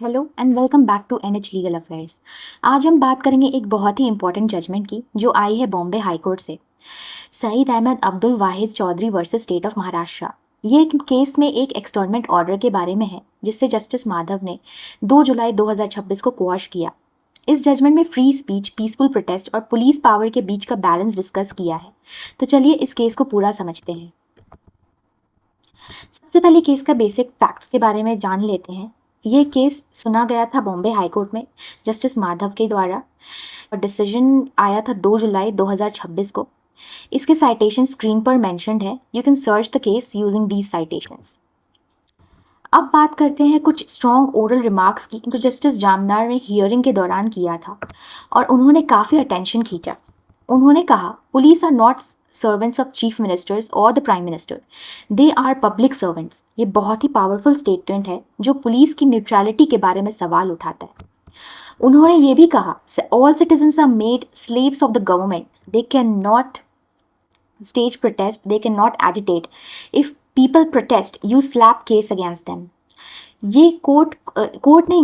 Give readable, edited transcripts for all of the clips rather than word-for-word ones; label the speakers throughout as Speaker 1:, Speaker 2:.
Speaker 1: Hello and welcome back to NH legal affairs. आज हम बात करेंगे एक बहुत ही इंपॉर्टेंट जजमेंट की जो आई है बॉम्बे हाई कोर्ट से। Saeed Ahmed Abdul Wahid Chaudhary versus state of Maharashtra. ये एक केस में एक एक्सटर्नमेंट ऑर्डर के बारे में है जिससे जस्टिस माधव ने 2 जुलाई 2026 को क्वाश किया। इस जजमेंट में फ्री स्पीच, पीसफुल प्रोटेस्ट और पुलिस पावर के बीच का बैलेंस डिस्कस किया है। तो चलिए इस केस को पूरा समझते हैं। सबसे पहले केस का बेसिक फैक्ट्स के बारे में जान लेते हैं। ये केस सुना गया था बॉम्बे हाई कोर्ट में जस्टिस माधव के द्वारा और डिसीजन आया था 2 जुलाई 2026 को। इसके साइटेशन स्क्रीन पर मेंशन्ड है। You can search the case using these citations. अब बात करते हैं कुछ स्ट्रॉन्ग ओरल रिमार्क्स की जो जस्टिस जामनार ने हियरिंग के दौरान किया था और उन्होंने काफ़ी अटेंशन खींचा। उन्होंने कहा, police are not servants of chief ministers और the prime minister, they are public servants. ये बहुत ही पावरफुल स्टेटमेंट है जो पुलिस की न्यूट्रलिटी के बारे में सवाल उठाता है। उन्होंने ये भी कहा, all citizens are made slaves of the government, they can not stage protest, they cannot agitate. If people protest, you slap case against them. ये कोर्ट ने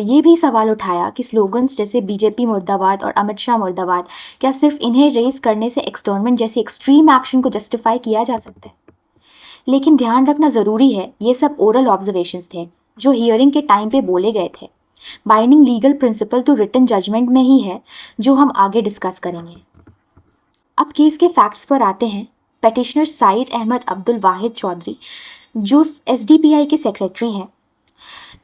Speaker 1: ये भी सवाल उठाया कि स्लोगन्स जैसे बीजेपी मुर्दाबाद और अमित शाह मुर्दाबाद, क्या सिर्फ इन्हें रेज करने से एक्सटर्नमेंट जैसी एक्सट्रीम एक्शन को जस्टिफाई किया जा सकता है? लेकिन ध्यान रखना ज़रूरी है, ये सब ओरल ऑब्जर्वेशंस थे जो हियरिंग के टाइम पे बोले गए थे। बाइंडिंग लीगल प्रिंसिपल तो रिटन जजमेंट में ही है जो हम आगे डिस्कस करेंगे। अब केस के फैक्ट्स पर आते हैं। पेटिशनर सईद अहमद अब्दुल वाहिद चौधरी जो एसडीपीआई के सेक्रेटरी हैं,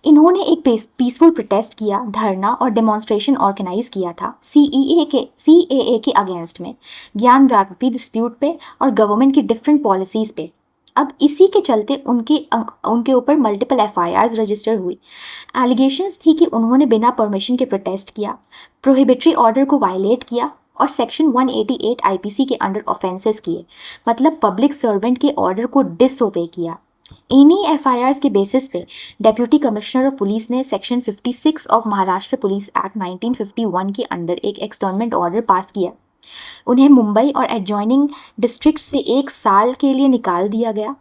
Speaker 1: इन्होंने एक पीसफुल प्रोटेस्ट किया, धरना और डेमोन्स्ट्रेशन ऑर्गेनाइज किया था सीएए के अगेंस्ट में, ज्ञान व्यापी डिस्प्यूट पे और गवर्नमेंट की डिफरेंट पॉलिसीज़ पे। अब इसी के चलते उनके ऊपर मल्टीपल एफआईआर्स रजिस्टर हुई। एलिगेशंस थी कि उन्होंने बिना परमिशन के प्रोटेस्ट किया, प्रोहिबिटरी ऑर्डर को वायलेट किया और सेक्शन 188 आईपीसी के अंडर ऑफेंसेस किए, मतलब पब्लिक सर्वेंट के ऑर्डर को डिसओबे किया। इन्हीं एफआईआर्स के बेसिस पे डेप्यूटी कमिश्नर ऑफ पुलिस ने section 56 of Maharashtra police act 1951 के अंडर एक एक्सटर्नमेंट ऑर्डर पास किया। उन्हें मुंबई और एडजॉइनिंग डिस्ट्रिक्ट से 1 साल के लिए निकाल दिया गया।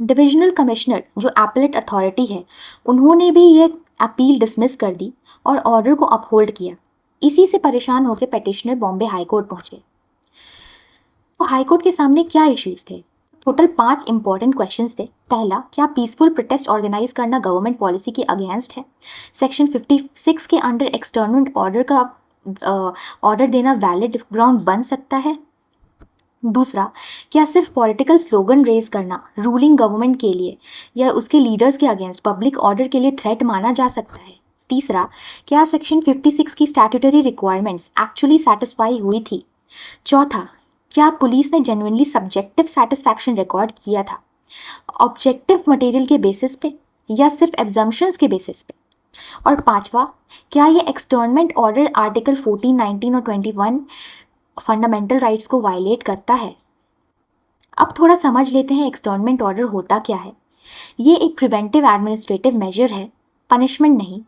Speaker 1: डिविजनल कमिश्नर जो एपेलेट अथॉरिटी है, उन्होंने भी ये अपील डिसमिस कर दी और ऑर्डर को अपहोल्ड किया। इसी से परेशान होकर पेटिशनर बॉम्बे हाईकोर्ट पहुंचे। तो हाईकोर्ट के सामने क्या इश्यूज थे? टोटल 5 इंपॉर्टेंट क्वेश्चंस थे। पहला, क्या पीसफुल प्रोटेस्ट ऑर्गेनाइज करना गवर्नमेंट पॉलिसी के अगेंस्ट है? सेक्शन 56 के अंडर एक्सटर्नमेंट ऑर्डर का ऑर्डर देना वैलिड ग्राउंड बन सकता है? दूसरा, क्या सिर्फ पॉलिटिकल स्लोगन रेज करना रूलिंग गवर्नमेंट के लिए या उसके लीडर्स के अगेंस्ट पब्लिक ऑर्डर के लिए थ्रेट माना जा सकता है? तीसरा, क्या सेक्शन 56 की स्टैट्यूटरी रिक्वायरमेंट्स एक्चुअली सेटिस्फाई हुई थी? चौथा, क्या पुलिस ने जेन्युइनली सब्जेक्टिव सेटिस्फैक्शन रिकॉर्ड किया था ऑब्जेक्टिव मटेरियल के बेसिस पे या सिर्फ एब्जम्पशंस के बेसिस पे? और पांचवा, क्या ये एक्सटर्नमेंट ऑर्डर आर्टिकल 14, 19 और 21 फंडामेंटल राइट्स को वायलेट करता है? अब थोड़ा समझ लेते हैं एक्सटर्नमेंट ऑर्डर होता क्या है। ये एक प्रिवेंटिव एडमिनिस्ट्रेटिव मेजर है, पनिशमेंट नहीं।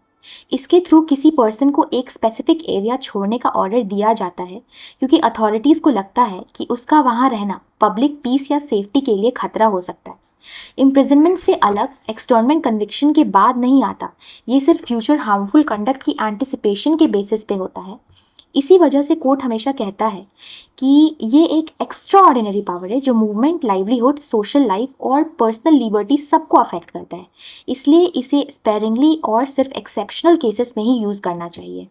Speaker 1: इसके थ्रू किसी पर्सन को एक स्पेसिफिक एरिया छोड़ने का ऑर्डर दिया जाता है क्योंकि अथॉरिटीज़ को लगता है कि उसका वहाँ रहना पब्लिक पीस या सेफ्टी के लिए खतरा हो सकता है। इम्प्रिजनमेंट से अलग एक्सटर्नमेंट कन्विक्शन के बाद नहीं आता, ये सिर्फ फ्यूचर हार्मफुल कंडक्ट की एंटिसिपेशन के बेसिस पे होता है। इसी वजह से कोर्ट हमेशा कहता है कि ये एक एक्स्ट्रा ऑर्डिनरी पावर है जो मूवमेंट, लाइवलीहुड, सोशल लाइफ और पर्सनल लिबर्टी सबको अफेक्ट करता है। इसलिए इसे स्पेरिंगली और सिर्फ एक्सेप्शनल केसेस में ही यूज़ करना चाहिए।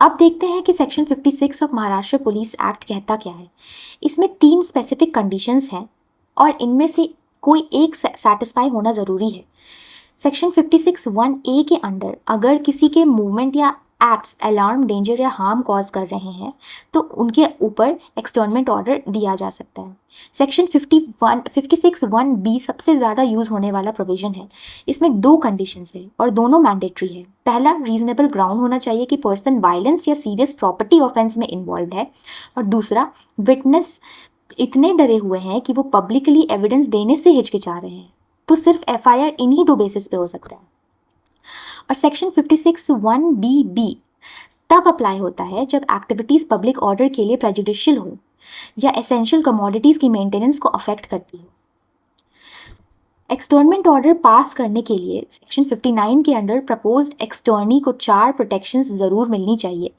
Speaker 1: अब देखते हैं कि section 56 of Maharashtra police act कहता क्या है। इसमें 3 स्पेसिफिक कंडीशंस हैं और इनमें से कोई एक सेटिस्फाई होना ज़रूरी है। सेक्शन 56(1)(a) के अंडर अगर किसी के मूवमेंट या एक्ट्स अलार्म, डेंजर या हार्म कॉज कर रहे हैं तो उनके ऊपर एक्सटर्नमेंट ऑर्डर दिया जा सकता है। सेक्शन 56(1)(b) सबसे ज़्यादा यूज़ होने वाला प्रोविजन है। इसमें 2 कंडीशंस है और दोनों मैंडेटरी है। पहला, रीजनेबल ग्राउंड होना चाहिए कि पर्सन वायलेंस या सीरियस प्रॉपर्टी ऑफेंस में इन्वॉल्व है, और दूसरा, विटनेस इतने डरे हुए हैं कि वो पब्लिकली एविडेंस देने से हिचकिचा रहे हैं। तो सिर्फ एफआईआर इन्हीं 2 बेसिस पे हो सकता है। और सेक्शन 56(1)(b) तब अप्लाई होता है जब एक्टिविटीज़ पब्लिक ऑर्डर के लिए प्रेजुडिशियल हो या एसेंशियल कमोडिटीज़ की मेंटेनेंस को अफेक्ट करती हो। एक्सटर्नमेंट ऑर्डर पास करने के लिए सेक्शन 59 के अंडर प्रपोज्ड एक्सटर्नी को 4 प्रोटेक्शंस ज़रूर मिलनी चाहिए।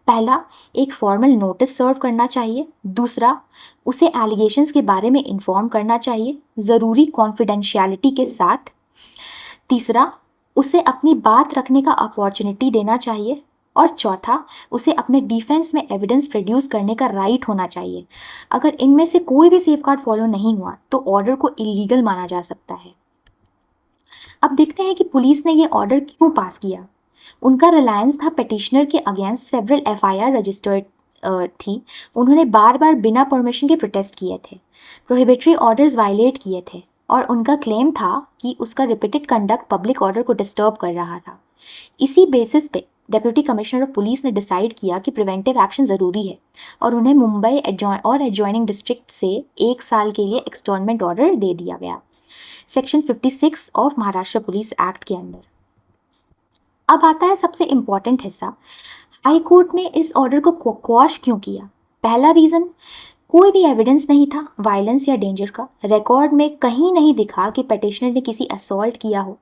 Speaker 1: पहला, एक फॉर्मल नोटिस सर्व करना चाहिए। दूसरा, उसे एलिगेशंस के बारे में इन्फॉर्म करना चाहिए ज़रूरी कॉन्फिडेंशियलिटी के साथ। तीसरा, उसे अपनी बात रखने का अपॉर्चुनिटी देना चाहिए। और चौथा, उसे अपने डिफेंस में एविडेंस प्रोड्यूस करने का राइट होना चाहिए। अगर इनमें से कोई भी सेफगार्ड फॉलो नहीं हुआ तो ऑर्डर को इलीगल माना जा सकता है। अब देखते हैं कि पुलिस ने ये ऑर्डर क्यों पास किया। उनका रिलायंस था पिटिशनर के अगेंस्ट सेवरल एफआईआर रजिस्टर्ड थी। उन्होंने बार बार बिना परमिशन के प्रोटेस्ट किए थे, प्रोहिबिटरी ऑर्डर्स वायलेट किए थे और उनका क्लेम था कि उसका रिपीटेड कंडक्ट पब्लिक ऑर्डर को डिस्टर्ब कर रहा था। इसी बेसिस पे डेप्यूटी कमिश्नर ऑफ पुलिस ने डिसाइड किया कि प्रिवेंटिव एक्शन ज़रूरी है और उन्हें मुंबई और एडजॉइनिंग डिस्ट्रिक्ट से 1 साल के लिए एक्सटर्नमेंट ऑर्डर दे दिया गया section 56 of Maharashtra police act के अंदर। अब आता है सबसे इम्पॉर्टेंट हिस्सा, हाई कोर्ट ने इस ऑर्डर को क्वॉश क्यों किया। पहला रीज़न, कोई भी एविडेंस नहीं था वायलेंस या डेंजर का। रिकॉर्ड में कहीं नहीं दिखा कि पिटिशनर ने किसी असॉल्ट किया हो,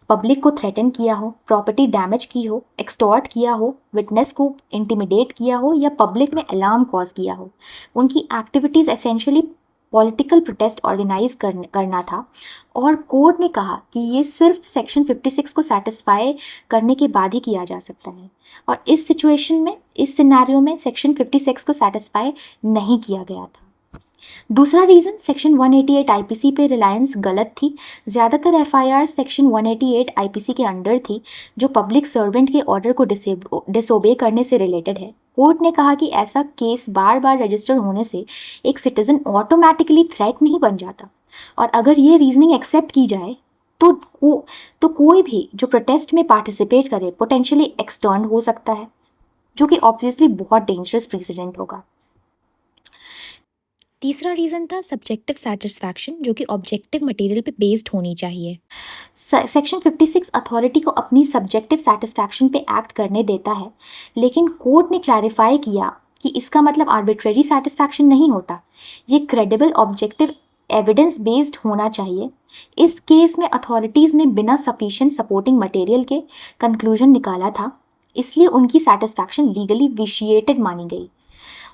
Speaker 1: पब्लिक को थ्रेटन किया हो, प्रॉपर्टी डैमेज की हो, एक्सटॉर्ट किया हो, विटनेस को इंटिमिडेट किया हो या पब्लिक में अलार्म कॉज किया हो। उनकी activities essentially political protest organise करना था और कोर्ट ने कहा कि ये सिर्फ सेक्शन 56 को सेटिस्फाई करने के बाद ही किया जा सकता है और इस सिचुएशन में, इस सिनेरियो में सेक्शन 56 को सेटिस्फाई नहीं किया गया था। दूसरा रीज़न, सेक्शन 188 आईपीसी पे रिलायंस गलत थी। ज़्यादातर एफआईआर सेक्शन 188 आईपीसी के अंडर थी जो पब्लिक सर्वेंट के ऑर्डर को डिसोबे करने से रिलेटेड है। कोर्ट ने कहा कि ऐसा केस बार बार रजिस्टर होने से एक सिटीजन ऑटोमेटिकली थ्रेट नहीं बन जाता और अगर ये रीजनिंग एक्सेप्ट की जाए तो कोई भी जो प्रोटेस्ट में पार्टिसिपेट करे पोटेंशियली एक्सटर्न हो सकता है, जो कि ऑब्वियसली बहुत डेंजरस प्रेसिडेंट होगा। तीसरा रीज़न था सब्जेक्टिव सेटिस्फैक्शन, जो कि ऑब्जेक्टिव मटेरियल पे बेस्ड होनी चाहिए। सेक्शन 56 अथॉरिटी को अपनी सब्जेक्टिव सेटिस्फैक्शन पे एक्ट करने देता है, लेकिन कोर्ट ने क्लैरिफाई किया कि इसका मतलब आर्बिट्रेरी सेटिस्फैक्शन नहीं होता, ये क्रेडिबल ऑब्जेक्टिव एविडेंस बेस्ड होना चाहिए। इस केस में अथॉरिटीज़ ने बिना सफिशिएंट सपोर्टिंग मटेरियल के कंक्लूजन निकाला था, इसलिए उनकी सेटिस्फैक्शन लीगली विशिएटेड मानी गई।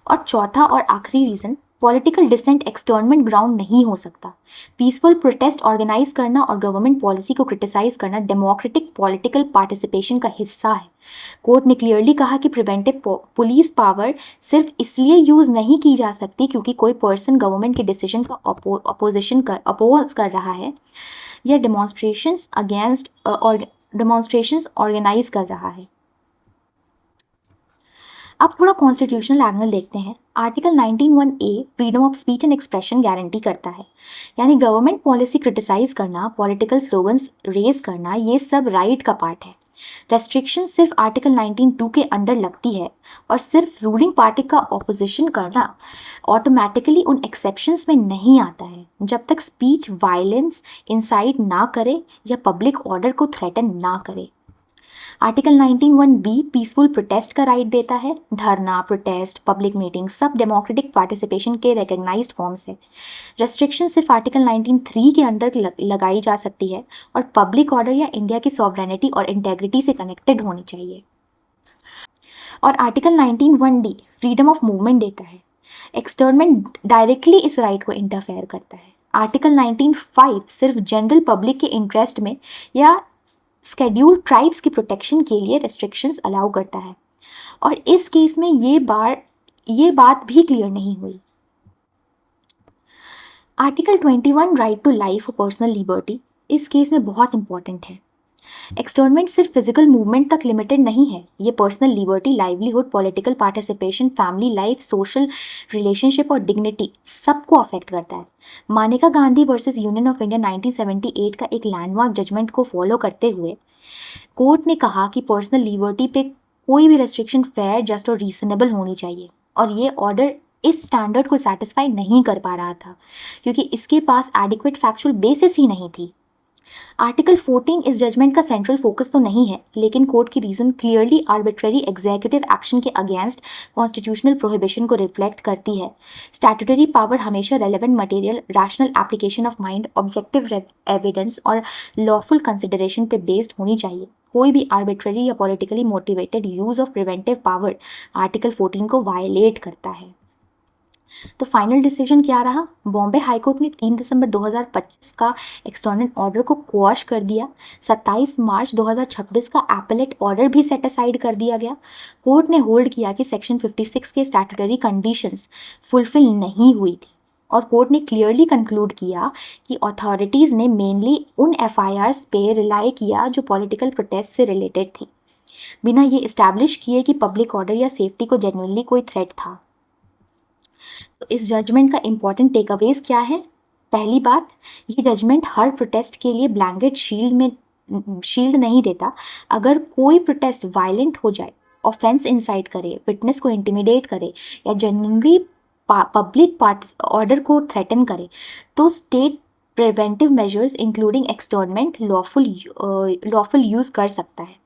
Speaker 1: और चौथा और आखिरी reason, political dissent externment ground नहीं हो सकता। पीसफुल प्रोटेस्ट ऑर्गेनाइज करना और गवर्नमेंट पॉलिसी को क्रिटिसाइज करना डेमोक्रेटिक पॉलिटिकल पार्टिसिपेशन का हिस्सा है। कोर्ट ने क्लियरली कहा कि प्रिवेंटिव पुलिस पावर सिर्फ इसलिए यूज़ नहीं की जा सकती क्योंकि कोई पर्सन गवर्नमेंट के डिसीजन का अपोज कर रहा है या डेमोन्स्ट्रेशंस ऑर्गेनाइज कर रहा है। अब थोड़ा कॉन्स्टिट्यूशनल एंगल देखते हैं। Article 19(1)(a) freedom of speech and expression guarantee करता है, यानी गवर्नमेंट पॉलिसी क्रिटिसाइज करना, पॉलिटिकल स्लोगन्स रेज करना, ये सब राइट का पार्ट है। रेस्ट्रिक्शन सिर्फ आर्टिकल 19(2) के अंडर लगती है और सिर्फ रूलिंग पार्टी का ऑपोजिशन करना ऑटोमेटिकली उन एक्सेप्शंस में नहीं आता है, जब तक स्पीच वायलेंस इंसाइट ना करे या पब्लिक ऑर्डर को थ्रेटन ना करे। आर्टिकल 19(1)(b) पीसफुल प्रोटेस्ट का राइट देता है। धरना, प्रोटेस्ट, पब्लिक मीटिंग सब डेमोक्रेटिक पार्टिसिपेशन के रिकग्नाइज्ड फॉर्म्स है। रेस्ट्रिक्शन सिर्फ आर्टिकल 19(3) के अंडर लगाई जा सकती है और पब्लिक ऑर्डर या इंडिया की सॉवरेनिटी और इंटेग्रिटी से कनेक्टेड होनी चाहिए। और article 19(1)(d) freedom of movement देता है। एक्सटर्नमेंट डायरेक्टली इस राइट को इंटरफेयर करता है। आर्टिकल 19(5) सिर्फ जनरल पब्लिक के इंटरेस्ट में या स्केड्यूल्ड ट्राइब्स की प्रोटेक्शन के लिए रेस्ट्रिक्शंस अलाउ करता है और इस केस में ये बात भी क्लियर नहीं हुई। आर्टिकल 21 राइट टू लाइफ और पर्सनल लिबर्टी इस केस में बहुत इंपॉर्टेंट है। एक्सटर्नमेंट सिर्फ फिजिकल मूवमेंट तक लिमिटेड नहीं है, ये personal liberty, livelihood, political participation, family life, social relationship और डिग्निटी सबको अफेक्ट करता है। मानेका Gandhi versus union of India 1978 का एक लैंडमार्क जजमेंट को फॉलो करते हुए कोर्ट ने कहा कि पर्सनल लिबर्टी पे कोई भी रेस्ट्रिक्शन फेयर, जस्ट और रीजनेबल होनी चाहिए और ये ऑर्डर इस स्टैंडर्ड को सेटिस्फाई नहीं कर पा रहा था क्योंकि इसके पास एडिक्वेट फैक्चुअल बेसिस ही नहीं थी। आर्टिकल 14 इस जजमेंट का सेंट्रल फोकस तो नहीं है, लेकिन कोर्ट की reason clearly arbitrary executive action के अगेंस्ट कॉन्स्टिट्यूशनल प्रोहिबिशन को रिफ्लेक्ट करती है। स्टैट्यूटरी पावर हमेशा relevant material, rational application of mind, objective evidence और लॉफुल कंसिडरेशन पे बेस्ड होनी चाहिए। कोई भी आर्बिट्ररी या politically motivated use of preventive power article 14 को वायलेट करता है। तो फाइनल डिसीजन क्या रहा? बॉम्बे हाईकोर्ट ने 3 दिसंबर 2025 का एक्सटर्नल ऑर्डर को क्वॉश कर दिया। 27 मार्च 2026 का एपेलेट ऑर्डर भी सेट असाइड कर दिया गया। कोर्ट ने होल्ड किया कि सेक्शन 56 के स्टैट्यूटरी कंडीशंस फुलफिल नहीं हुई थी, और कोर्ट ने क्लियरली कंक्लूड किया कि अथॉरिटीज़ ने मेनली उन एफआईआर्स पे रिलाई किया जो पॉलिटिकल प्रोटेस्ट से रिलेटेड थी, बिना ये इस्टेब्लिश किए कि पब्लिक ऑर्डर या सेफ्टी को जेन्युइनली कोई थ्रेट था। तो इस जजमेंट का इम्पॉर्टेंट टेकअवेज क्या है? पहली बात, ये जजमेंट हर प्रोटेस्ट के लिए ब्लैंकेट शील्ड नहीं देता। अगर कोई प्रोटेस्ट वायलेंट हो जाए, ऑफेंस इंसाइट करे, विटनेस को इंटिमिडेट करे या जेन्युइनली पब्लिक ऑर्डर को थ्रेटन करे, तो state preventive measures including externment lawful use कर सकता है।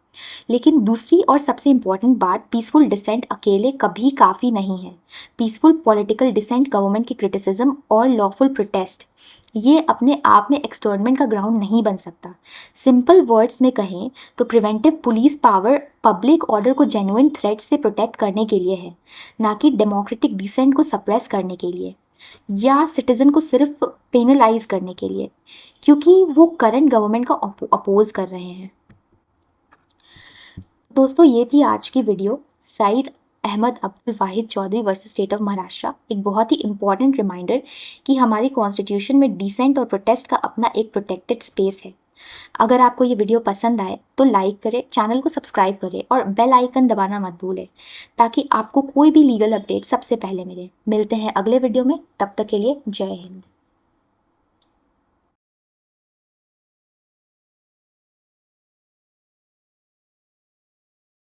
Speaker 1: लेकिन दूसरी और सबसे इम्पॉर्टेंट बात, पीसफुल डिसेंट अकेले कभी काफ़ी नहीं है। पीसफुल पॉलिटिकल डिसेंट, गवर्नमेंट की क्रिटिसिज्म और लॉफुल प्रोटेस्ट, ये अपने आप में एक्सटर्नमेंट का ग्राउंड नहीं बन सकता। सिंपल वर्ड्स में कहें तो preventive police power public order को जेन्युइन थ्रेट से प्रोटेक्ट करने के लिए है, ना कि डेमोक्रेटिक डिसेंट को सप्रेस करने के लिए या सिटीजन को सिर्फ पेनलाइज करने के लिए, क्योंकि वो करंट गवर्नमेंट का अपोज कर रहे हैं। दोस्तों, ये थी आज की video, Saeed Ahmed Abdul Wahid Chaudhary versus state of Maharashtra. एक बहुत ही इंपॉर्टेंट रिमाइंडर कि हमारी कॉन्स्टिट्यूशन में डिसेंट और प्रोटेस्ट का अपना एक प्रोटेक्टेड स्पेस है। अगर आपको ये वीडियो पसंद आए तो लाइक करें, चैनल को सब्सक्राइब करें और बेल आइकन दबाना मत भूलें, ताकि आपको कोई भी लीगल अपडेट सबसे पहले मिले। मिलते हैं अगले वीडियो में, तब तक के लिए जय हिंद।